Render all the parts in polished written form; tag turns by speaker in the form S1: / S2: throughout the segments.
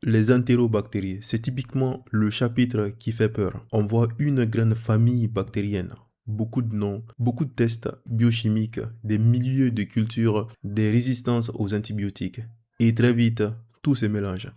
S1: Les entérobactéries, c'est typiquement le chapitre qui fait peur. On voit une grande famille bactérienne, beaucoup de noms, beaucoup de tests biochimiques, des milieux de culture, des résistances aux antibiotiques. Et très vite, tout se mélange.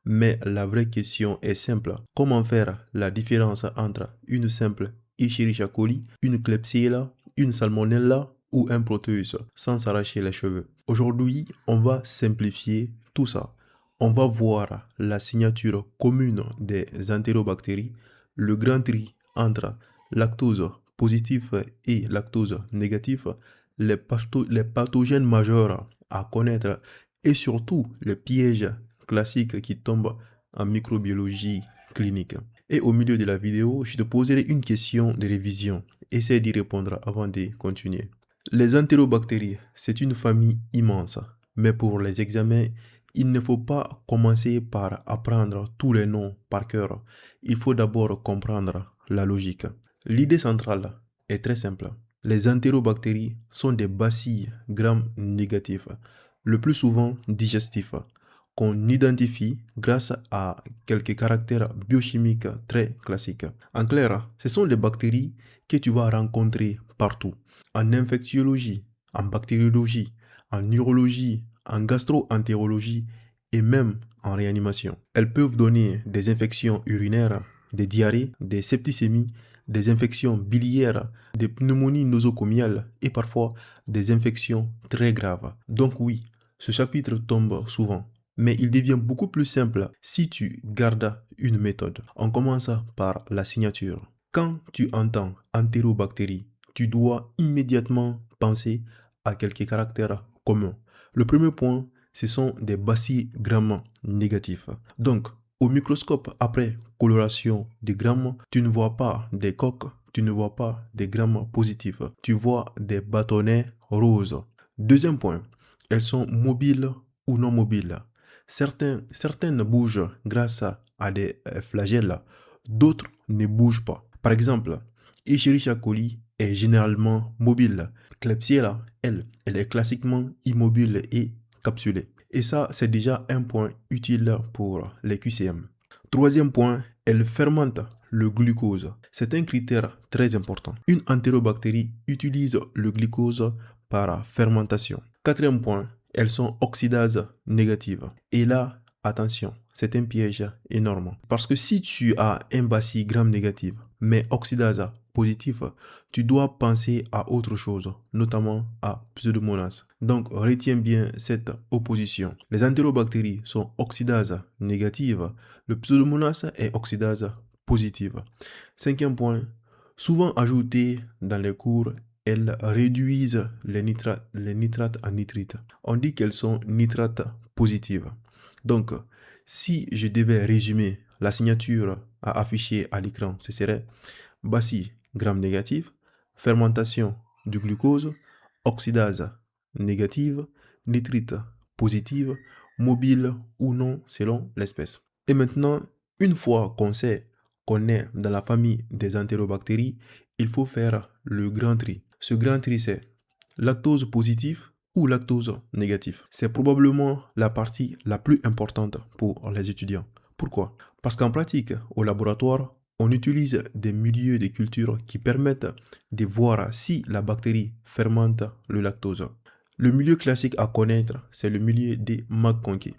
S1: Mais la vraie question est simple. Comment faire la différence entre une simple Escherichia coli, une Klebsiella, une Salmonella ou un Proteus sans s'arracher les cheveux? Aujourd'hui, on va simplifier tout ça. On va voir la signature commune des entérobactéries, le grand tri entre lactose positif et lactose négatif, les pathogènes majeurs à connaître et surtout les pièges classiques qui tombent en microbiologie clinique. Et au milieu de la vidéo, je te poserai une question de révision. Essaie d'y répondre avant de continuer. Les entérobactéries, c'est une famille immense, mais pour les examens, il ne faut pas commencer par apprendre tous les noms par cœur. Il faut d'abord comprendre la logique. L'idée centrale est très simple. Les entérobactéries sont des bacilles gram-négatifs, le plus souvent digestifs, qu'on identifie grâce à quelques caractères biochimiques très classiques. En clair, ce sont des bactéries que tu vas rencontrer partout. En infectiologie, en bactériologie, en urologie, en gastro-entérologie et même en réanimation. Elles peuvent donner des infections urinaires, des diarrhées, des septicémies, des infections biliaires, des pneumonies nosocomiales et parfois des infections très graves. Donc oui, ce chapitre tombe souvent, mais il devient beaucoup plus simple si tu gardes une méthode. On commence par la signature. Quand tu entends entérobactéries, tu dois immédiatement penser à quelques caractères communs. Le premier point, ce sont des bacilles gram négatifs. Donc, au microscope, après coloration des grammes, tu ne vois pas des coques, tu ne vois pas des grammes positifs. Tu vois des bâtonnets roses. Deuxième point, elles sont mobiles ou non mobiles. Certaines bougent grâce à des flagelles, d'autres ne bougent pas. Par exemple, Escherichia coli est généralement mobile. Klebsiella, elle est classiquement immobile et capsulée. Et ça, c'est déjà un point utile pour les QCM. Troisième point, elle fermente le glucose. C'est un critère très important. Une entérobactérie utilise le glucose par fermentation. Quatrième point, elles sont oxydases négatives. Et là, attention, c'est un piège énorme. Parce que si tu as un bacille gram négatif, mais oxydase positif, tu dois penser à autre chose, notamment à Pseudomonas. Donc, retiens bien cette opposition. Les entérobactéries sont oxydase négatives, le Pseudomonas est oxydase positive. Cinquième point, souvent ajouté dans les cours, elles réduisent les nitrates en nitrites. On dit qu'elles sont nitrates positives. Donc, si je devais résumer la signature à afficher à l'écran, ce serait bacille gram négatif, fermentation du glucose, oxydase négative, nitrite positive, mobile ou non selon l'espèce. Et maintenant, une fois qu'on sait qu'on est dans la famille des entérobactéries, il faut faire le grand tri. Ce grand tri, c'est lactose positif ou lactose négatif. C'est probablement la partie la plus importante pour les étudiants. Pourquoi? Parce qu'en pratique, au laboratoire, on utilise des milieux de culture qui permettent de voir si la bactérie fermente le lactose. Le milieu classique à connaître, c'est le milieu des McConkey.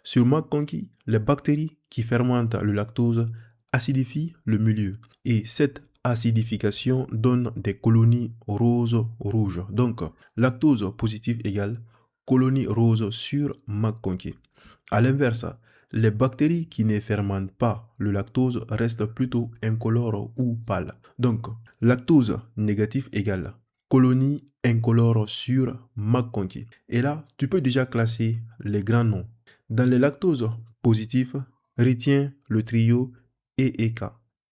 S1: Sur McConkey, les bactéries qui fermentent le lactose acidifient le milieu. Et cette acidification donne des colonies roses-rouges. Donc, lactose positif égale colonie rose sur McConkey. A l'inverse, les bactéries qui ne fermentent pas le lactose restent plutôt incolores ou pâles. Donc, lactose négatif égale colonie incolore sur McConkey. Et là, tu peux déjà classer les grands noms. Dans les lactoses positifs, retiens le trio EEK,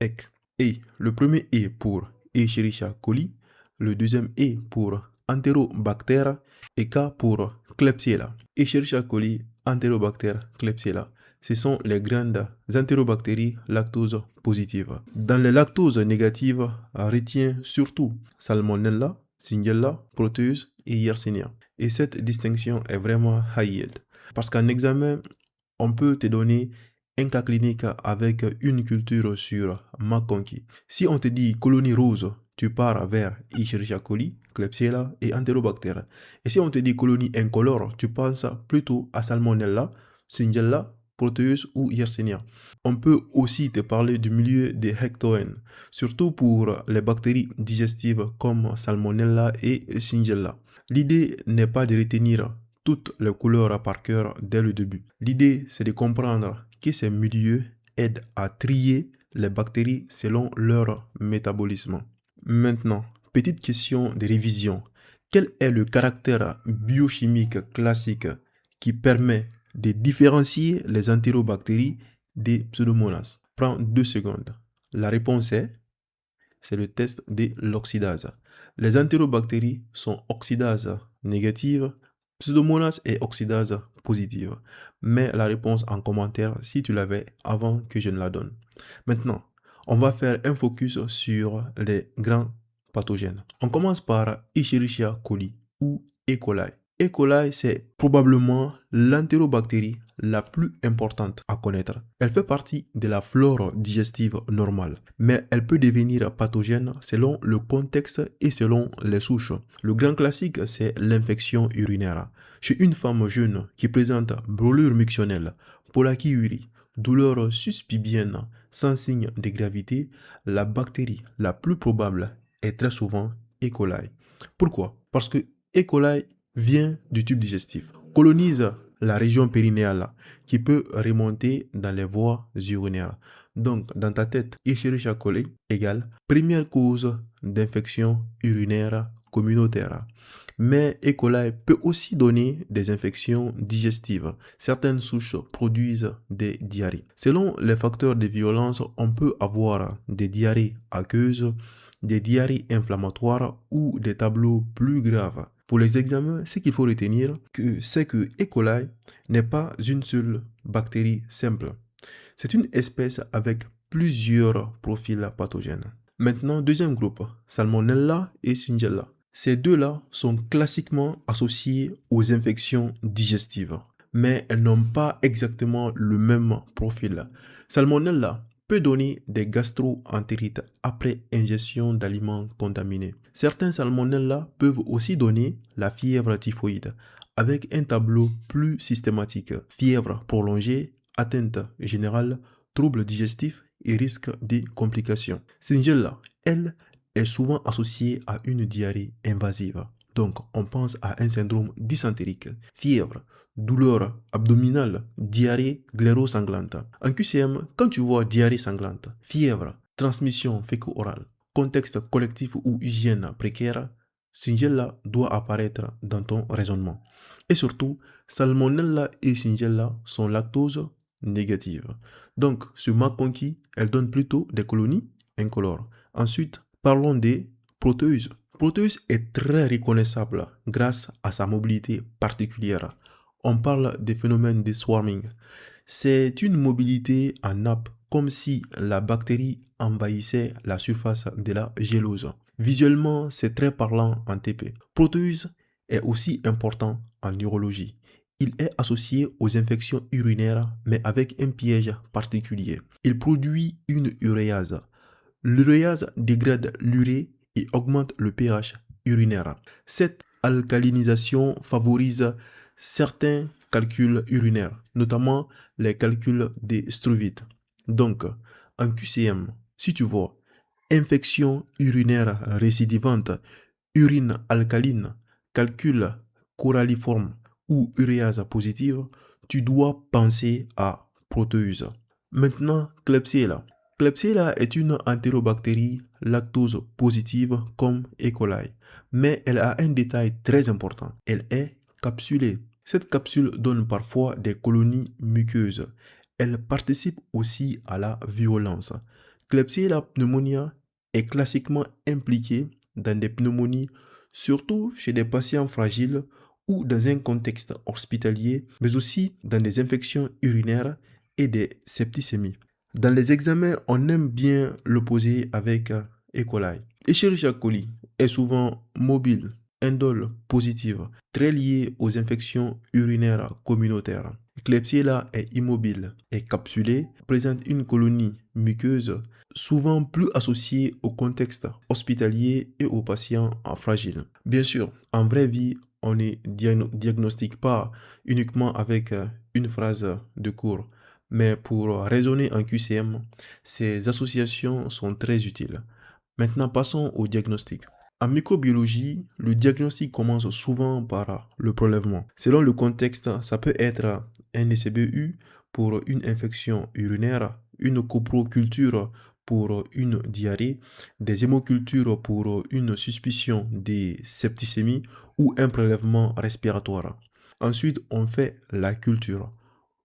S1: EC. Et le premier E pour Escherichia coli, le deuxième E pour Enterobacter et K pour Klebsiella. Escherichia coli, Enterobacter, Klebsiella. Ce sont les grandes entérobactéries lactose positives. Dans les lactoses négatives, retiens surtout Salmonella, Shigella, Proteus et Yersinia. Et cette distinction est vraiment high yield. Parce qu'en examen, on peut te donner un cas clinique avec une culture sur McConkey. Si on te dit colonie rose, tu pars vers Escherichia coli, Klebsiella et Enterobacter. Et si on te dit colonie incolore, tu penses plutôt à Salmonella, Shigella, Proteus ou Yersinia. On peut aussi te parler du milieu des hectoènes, surtout pour les bactéries digestives comme Salmonella et Shigella. L'idée n'est pas de retenir toutes les couleurs par cœur dès le début. L'idée, c'est de comprendre que ces milieux aident à trier les bactéries selon leur métabolisme. Maintenant, petite question de révision. Quel est le caractère biochimique classique qui permet de différencier les entérobactéries des pseudomonas? Prends 2 secondes. La réponse c'est le test de l'oxydase. Les entérobactéries sont oxydase négative, pseudomonas est oxydase positive. Mets la réponse en commentaire si tu l'avais avant que je ne la donne. Maintenant, on va faire un focus sur les grands pathogènes. On commence par Escherichia coli ou E. coli. E. coli, c'est probablement l'entérobactérie la plus importante à connaître. Elle fait partie de la flore digestive normale, mais elle peut devenir pathogène selon le contexte et selon les souches. Le grand classique, c'est l'infection urinaire. Chez une femme jeune qui présente brûlure mictionnelle, pollakiurie, douleur suspibienne sans signe de gravité, la bactérie la plus probable est très souvent E. coli. Pourquoi? Parce que E. coli vient du tube digestif, colonise la région périnéale qui peut remonter dans les voies urinaires. Donc, dans ta tête, Escherichia coli égale première cause d'infection urinaire communautaire. Mais E. coli peut aussi donner des infections digestives. Certaines souches produisent des diarrhées. Selon les facteurs de violence, on peut avoir des diarrhées aqueuses, des diarrhées inflammatoires ou des tableaux plus graves. Pour les examens, ce qu'il faut retenir, c'est que E. coli n'est pas une seule bactérie simple. C'est une espèce avec plusieurs profils pathogènes. Maintenant, deuxième groupe, Salmonella et Shigella. Ces deux-là sont classiquement associés aux infections digestives, mais elles n'ont pas exactement le même profil. Salmonella peut donner des gastro-entérites après ingestion d'aliments contaminés. Certains salmonella peuvent aussi donner la fièvre typhoïde, avec un tableau plus systématique. Fièvre prolongée, atteinte générale, troubles digestifs et risque de complications. Shigella, elle, est souvent associée à une diarrhée invasive. Donc, on pense à un syndrome dysentérique, fièvre, douleur abdominale, diarrhée gléro-sanglante. En QCM, quand tu vois diarrhée sanglante, fièvre, transmission féco-orale, contexte collectif ou hygiène précaire, Shigella doit apparaître dans ton raisonnement. Et surtout, Salmonella et Shigella sont lactose négatives. Donc, sur McConkey, elle donne plutôt des colonies incolores. Ensuite, parlons des Proteus. Proteus est très reconnaissable grâce à sa mobilité particulière. On parle des phénomènes de swarming. C'est une mobilité en nappe, comme si la bactérie envahissait la surface de la gélose. Visuellement, c'est très parlant en TP. Proteus est aussi important en urologie. Il est associé aux infections urinaires, mais avec un piège particulier. Il produit une uréase. L'uréase dégrade l'urée et augmente le pH urinaire. Cette alcalinisation favorise certains calculs urinaires, notamment les calculs des struvites. Donc, en QCM, si tu vois infection urinaire récidivante, urine alcaline, calcul coralliforme ou uréase positive, tu dois penser à Proteus. Maintenant, Klebsiella. Klebsiella est une entérobactérie lactose positive comme E. coli, mais elle a un détail très important. Elle est capsulée. Cette capsule donne parfois des colonies muqueuses. Elle participe aussi à la violence. Klebsiella pneumonia est classiquement impliquée dans des pneumonies, surtout chez des patients fragiles ou dans un contexte hospitalier, mais aussi dans des infections urinaires et des septicémies. Dans les examens, on aime bien l'opposer avec E. coli. Escherichia coli est souvent mobile, indole, positive, très liée aux infections urinaires communautaires. Klebsiella est immobile, est capsulée, présente une colonie muqueuse, souvent plus associée au contexte hospitalier et aux patients fragiles. Bien sûr, en vraie vie, on ne diagnostique pas uniquement avec une phrase de cours, mais pour raisonner en QCM, ces associations sont très utiles. Maintenant, passons au diagnostic. En microbiologie, le diagnostic commence souvent par le prélèvement. Selon le contexte, ça peut être un ECBU pour une infection urinaire, une coproculture pour une diarrhée, des hémocultures pour une suspicion de septicémie ou un prélèvement respiratoire. Ensuite, on fait la culture.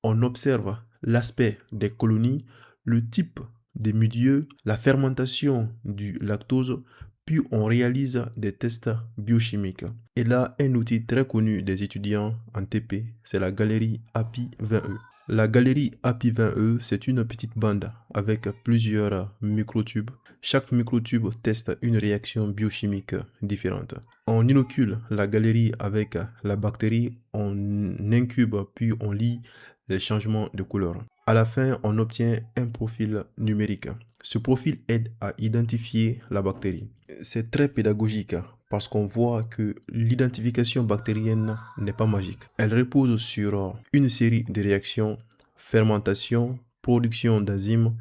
S1: On observe l'aspect des colonies, le type des milieux, la fermentation du lactose, puis on réalise des tests biochimiques. Et là, un outil très connu des étudiants en TP, c'est la galerie API 20E. La galerie API 20E, c'est une petite bande avec plusieurs microtubes. Chaque microtube teste une réaction biochimique différente. On inocule la galerie avec la bactérie, on incube puis on lit les changements de couleur. À la fin, on obtient un profil numérique. Ce profil aide à identifier la bactérie. C'est très pédagogique parce qu'on voit que l'identification bactérienne n'est pas magique. Elle repose sur une série de réactions, fermentation, production d'enzymes,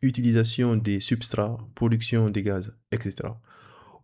S1: utilisation des substrats, production des gaz, etc.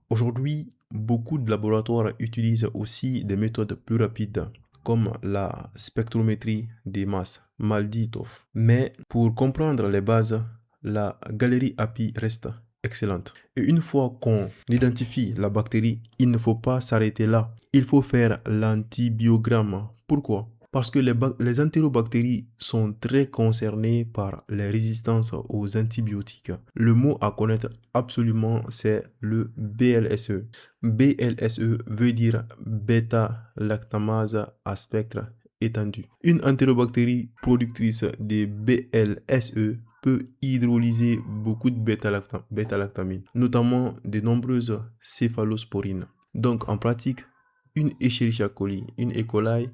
S1: Aujourd'hui, beaucoup de laboratoires utilisent aussi des méthodes plus rapides comme la spectrométrie des masses, MALDI-TOF. Mais pour comprendre les bases, la galerie API reste excellente. Et une fois qu'on identifie la bactérie, il ne faut pas s'arrêter là. Il faut faire l'antibiogramme. Pourquoi? Parce que les entérobactéries sont très concernées par les résistances aux antibiotiques. Le mot à connaître absolument, c'est le BLSE. BLSE veut dire bêta-lactamase à spectre étendu. Une entérobactérie productrice de BLSE peut hydrolyser beaucoup de bêta-lactamine, notamment de nombreuses céphalosporines. Donc en pratique, une Escherichia coli, une E. coli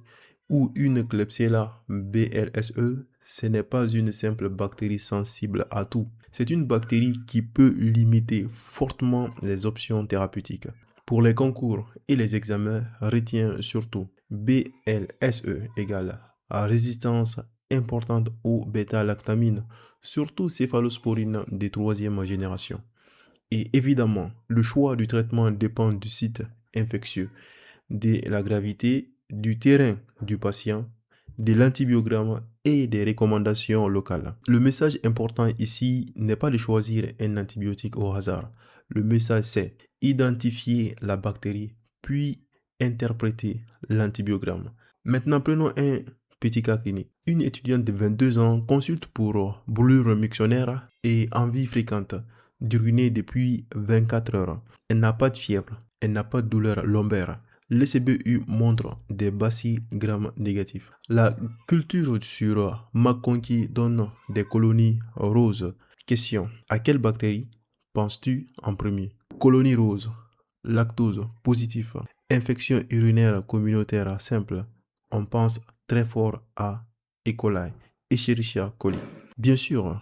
S1: ou une Klebsiella BLSE, ce n'est pas une simple bactérie sensible à tout. C'est une bactérie qui peut limiter fortement les options thérapeutiques. Pour les concours et les examens, retiens surtout BLSE égale à résistance importante aux bêta-lactamines, surtout céphalosporines de troisième génération. Et évidemment, le choix du traitement dépend du site infectieux, de la gravité, du terrain du patient, de l'antibiogramme et des recommandations locales. Le message important ici n'est pas de choisir un antibiotique au hasard. Le message c'est identifier la bactérie, puis interpréter l'antibiogramme. Maintenant, prenons un petit cas clinique. Une étudiante de 22 ans consulte pour brûlure mictionnaire et envie fréquente d'uriner depuis 24 heures. Elle n'a pas de fièvre, elle n'a pas de douleur lombaire. L'ECBU montre des bacilles gram négatifs. La culture sur McConkey donne des colonies roses. Question: à quelle bactérie penses-tu en premier? Colonie rose, lactose positif, infection urinaire communautaire simple. On pense très fort à E. coli, Escherichia coli. Bien sûr,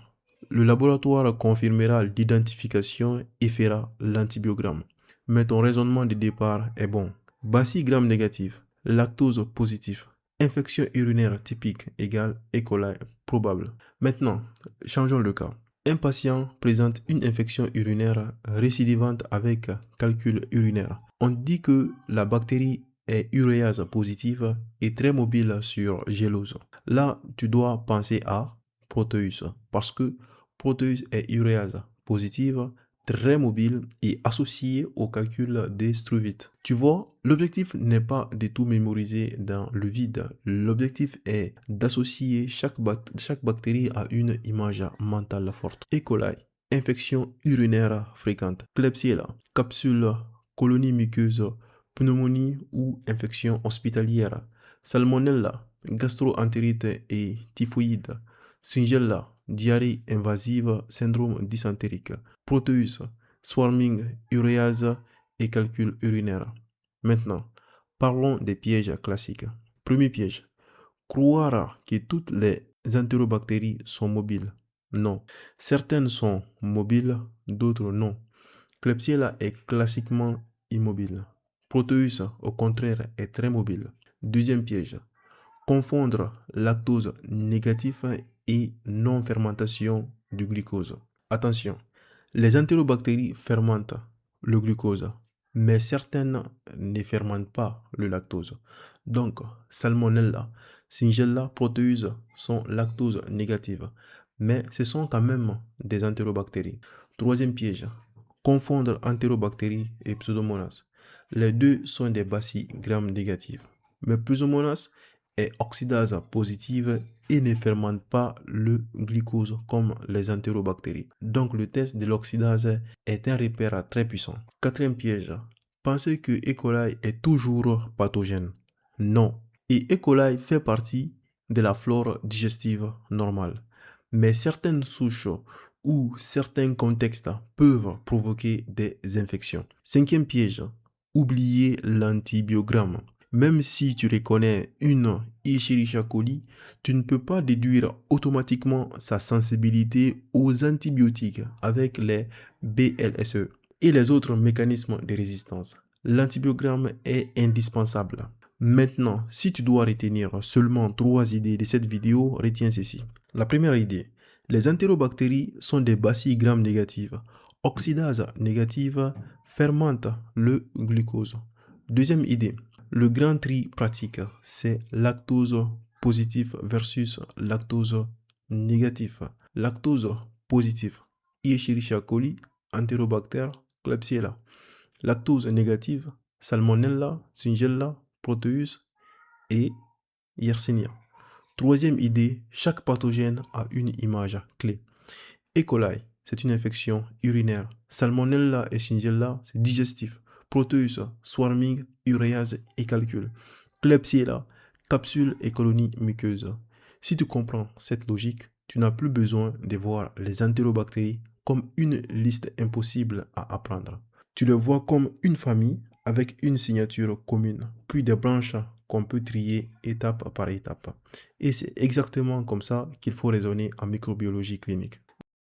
S1: le laboratoire confirmera l'identification et fera l'antibiogramme. Mais ton raisonnement de départ est bon. Bacille gram négatif, lactose positif, infection urinaire typique égale E. coli probable. Maintenant, changeons le cas. Un patient présente une infection urinaire récidivante avec calcul urinaire. On dit que la bactérie est uréase positive et très mobile sur gélose. Là, tu dois penser à Proteus parce que Proteus est uréase positive, très mobile et associé au calcul des Struvite. Tu vois, l'objectif n'est pas de tout mémoriser dans le vide. L'objectif est d'associer chaque bactérie à une image mentale forte. E. coli, infection urinaire fréquente. Klebsiella, capsule, colonie muqueuse, pneumonie ou infection hospitalière. Salmonella, gastroentérite et typhoïde. Shigella, diarrhée invasive, syndrome dysentérique. Proteus, swarming, uréase et calcul urinaire. Maintenant, parlons des pièges classiques. Premier piège: Croire que toutes les entérobactéries sont mobiles. Non. Certaines sont mobiles, d'autres non. Klebsiella est classiquement immobile. Proteus, au contraire, est très mobile. Deuxième piège. Confondre lactose négatif et non-fermentation du glucose. Attention, les entérobactéries fermentent le glucose, mais certaines ne fermentent pas le lactose. Donc, Salmonella, Shigella, Proteus sont lactose négatives, mais ce sont quand même des entérobactéries. Troisième piège, confondre entérobactéries et Pseudomonas. Les deux sont des bacilles gram négatives, mais Pseudomonas est oxydase positive et ne fermente pas le glucose comme les entérobactéries. Donc le test de l'oxydase est un repère très puissant. Quatrième piège, pensez que E. coli est toujours pathogène. Non. Et E. coli fait partie de la flore digestive normale. Mais certaines souches ou certains contextes peuvent provoquer des infections. Cinquième piège, oubliez l'antibiogramme. Même si tu reconnais une Escherichia coli, tu ne peux pas déduire automatiquement sa sensibilité aux antibiotiques avec les BLSE et les autres mécanismes de résistance. L'antibiogramme est indispensable. Maintenant, si tu dois retenir seulement 3 idées de cette vidéo, retiens ceci. La première idée, les entérobactéries sont des bacilles gram négatives. Oxydase négative fermente le glucose. Deuxième idée, le grand tri pratique, c'est lactose positif versus lactose négatif. Lactose positif, Escherichia coli, Enterobacter, Klebsiella. Lactose négative, Salmonella, Shigella, Proteus et Yersinia. Troisième idée, chaque pathogène a une image clé. E. coli, c'est une infection urinaire. Salmonella et Shigella, c'est digestif. Proteus, swarming, uréase et calcul. Klebsiella, capsule et colonie muqueuse. Si tu comprends cette logique, tu n'as plus besoin de voir les entérobactéries comme une liste impossible à apprendre. Tu les vois comme une famille avec une signature commune, puis des branches qu'on peut trier étape par étape. Et c'est exactement comme ça qu'il faut raisonner en microbiologie clinique.